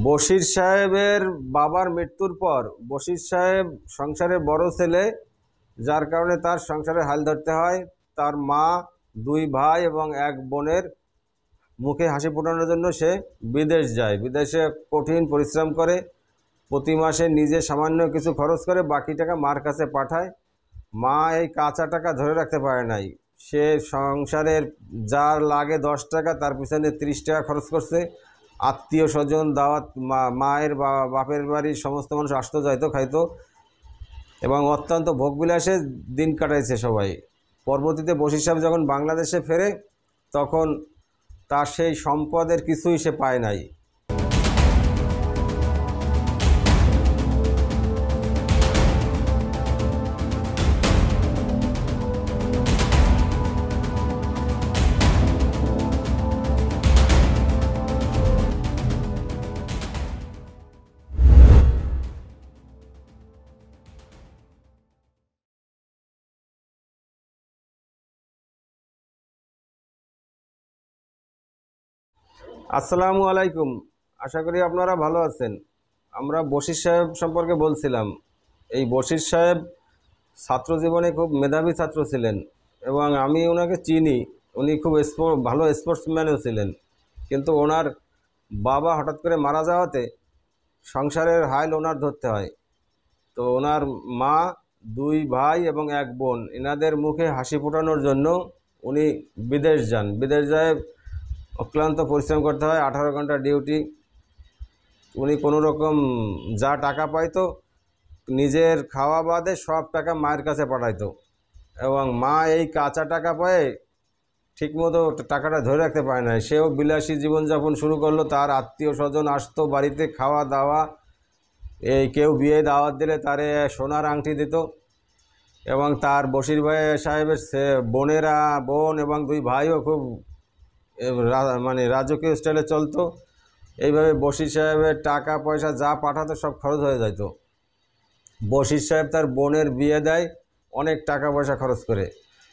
বশির সাহেবের বাবার মৃত্যুর পর বশির সাহেব সংসারের বড় ছেলে, যার কারণে তার সংসারের হাল ধরতে হয়। তার মা, দুই ভাই এবং এক বোনের মুখে হাসি ফোটানোর জন্য সে বিদেশ যায়। বিদেশে কঠিন পরিশ্রম করে, প্রতি মাসে নিজে সামান্য কিছু খরচ করে বাকি টাকা মার কাছে পাঠায়। মা এই কাঁচা টাকা ধরে রাখতে পারে নাই। সে সংসারের যার লাগে 10 টাকা, তার পিছনে 30 টাকা খরচ করছে। আত্মীয় স্বজন দাওয়াত, মায়ের বাপের বাড়ির সমস্ত মানুষ আসতো, যাইতো, খাইতো এবং অত্যন্ত ভোগবিলাসে দিন কাটাইছে সবাই। পরবর্তীতে বশির সাহেব যখন বাংলাদেশে ফেরে, তখন তার সেই সম্পদের কিছুই সে পায় নাই। আসসালামু আলাইকুম, আশা করি আপনারা ভালো আছেন। আমরা বশির সাহেব সম্পর্কে বলছিলাম। এই বশির সাহেব ছাত্র জীবনে খুব মেধাবী ছাত্র ছিলেন এবং আমি ওনাকে চিনি। উনি খুব ভালো স্পোর্টসম্যানও ছিলেন। কিন্তু ওনার বাবা হঠাৎ করে মারা যাওয়াতে সংসারের হাল ওনার ধরতে হয়। তো ওনার মা, দুই ভাই এবং এক বোন, এনাদের মুখে হাসি ফোটানোর জন্য উনি বিদেশ যান। বিদেশ যায়, অক্লান্ত পরিশ্রম করতে হয়, 18 ঘন্টা ডিউটি। উনি কোনো রকম যা টাকা পাইতো নিজের খাওয়া বাদে সব টাকা মায়ের কাছে পাঠাইতো এবং মা এই কাঁচা টাকা পায় ঠিকমতো টাকাটা ধরে রাখতে পারে না। সেও বিলাসী জীবনযাপন শুরু করলো। তার আত্মীয় স্বজন আসতো বাড়িতে, খাওয়া দাওয়া, এই কেউ বিয়ে দাওয়াত দিলে তারে সোনার আংটি দিত এবং তার বশির ভাই সাহেবের বোন এবং দুই ভাইও খুব রাজকীয় স্টাইলে চলতো। এইভাবে বশির সাহেবের টাকা পয়সা যা পাঠাতো সব খরচ হয়ে যেত। বশির সাহেব তার বোনের বিয়ে দেয়, অনেক টাকা পয়সা খরচ করে,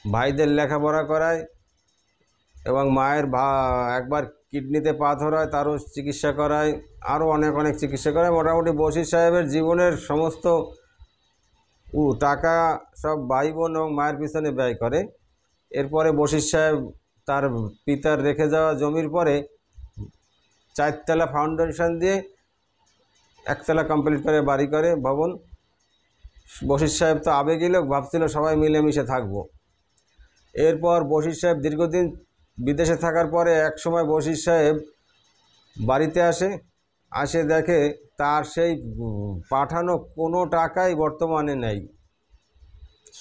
ভাইদের লেখাপড়া করায় এবং মায়ের একবার কিডনিতে পাথর হয়, তারও চিকিৎসা করায়, আরও অনেক চিকিৎসা করায়। মোটামুটি বশির সাহেবের জীবনের সমস্ত টাকা সব ভাই বোন এবং মায়ের পিছনে ব্যয় করে। এরপরে বশির সাহেব তার পিতার রেখে যাওয়া জমির পরে 4 তলা ফাউন্ডেশন দিয়ে 1 তলা কমপ্লিট করে বাড়ি করে, ভবন। বশির সাহেব তো আবেগী লোক, ভাবছিল সবাই মিলেমিশে থাকবো। এরপর বশির সাহেব দীর্ঘদিন বিদেশে থাকার পরে এক সময় বশির সাহেব বাড়িতে আসে দেখে তার সেই পাঠানো কোনো টাকাই বর্তমানে নেই,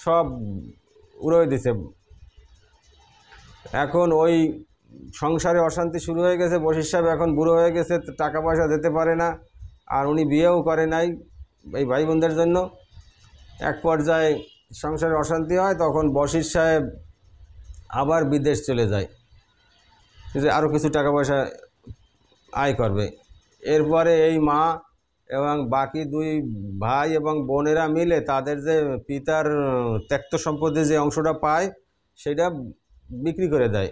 সব উড়িয়ে দিছে। এখন ওই সংসারে অশান্তি শুরু হয়ে গেছে। বশির সাহেব এখন বুড়ো হয়ে গেছে, টাকা পয়সা দিতে পারে না, আর উনি বিয়েও করে নাই এই ভাই বোনদের জন্য। এক পর্যায়ে সংসারে অশান্তি হয়, তখন বশির সাহেব আবার বিদেশ চলে যায়, যে আরও কিছু টাকা পয়সা আয় করবে। এরপরে এই মা এবং বাকি দুই ভাই এবং বোনেরা মিলে তাদের যে পিতার ত্যক্ত সম্পত্তি যে অংশটা পায় সেটা বিক্রি করে দেয়।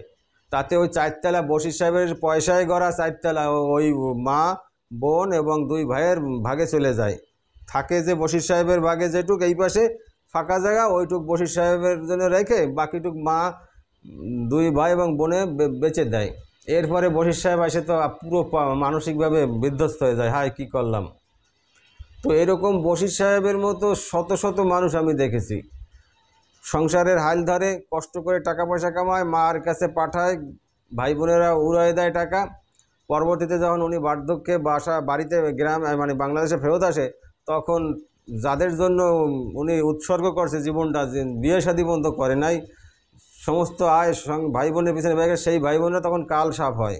তাতে ওই 4 তলা বশির সাহেবের পয়সায় গড়া 4 তলা ওই মা, বোন এবং দুই ভাইয়ের ভাগে চলে যায়। থাকে যে বশির সাহেবের ভাগে যেটুক এই পাশে ফাঁকা জায়গা, ওইটুক বশির সাহেবের জন্য রেখে বাকিটুক মা, দুই ভাই এবং বোনে বেচে দেয়। এরপরে বশির সাহেব আসে তো পুরো মানসিকভাবে বিধ্বস্ত হয়ে যায়, হায় কী করলাম। তো এরকম বশির সাহেবের মতো শত শত মানুষ আমি দেখেছি। সংসারের হাল ধরে, কষ্ট করে টাকা পয়সা কামায়, মার কাছে পাঠায়, ভাই বোনেরা উড়াই দেয় টাকা। পরবর্তীতে যখন উনি বার্ধক্যে বাড়িতে বাংলাদেশে ফেরত আসে, তখন যাদের জন্য উনি উৎসর্গ করছে জীবনটা, বিয়ে শাদী বন্ধ করে নাই, সমস্ত আয় ভাই বোনের পিছনে ব্যয়, সেই ভাই বোনরা তখন কাল সাপ হয়,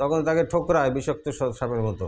তখন তাকে ঠোকরায় বিষাক্ত সাপের মতো।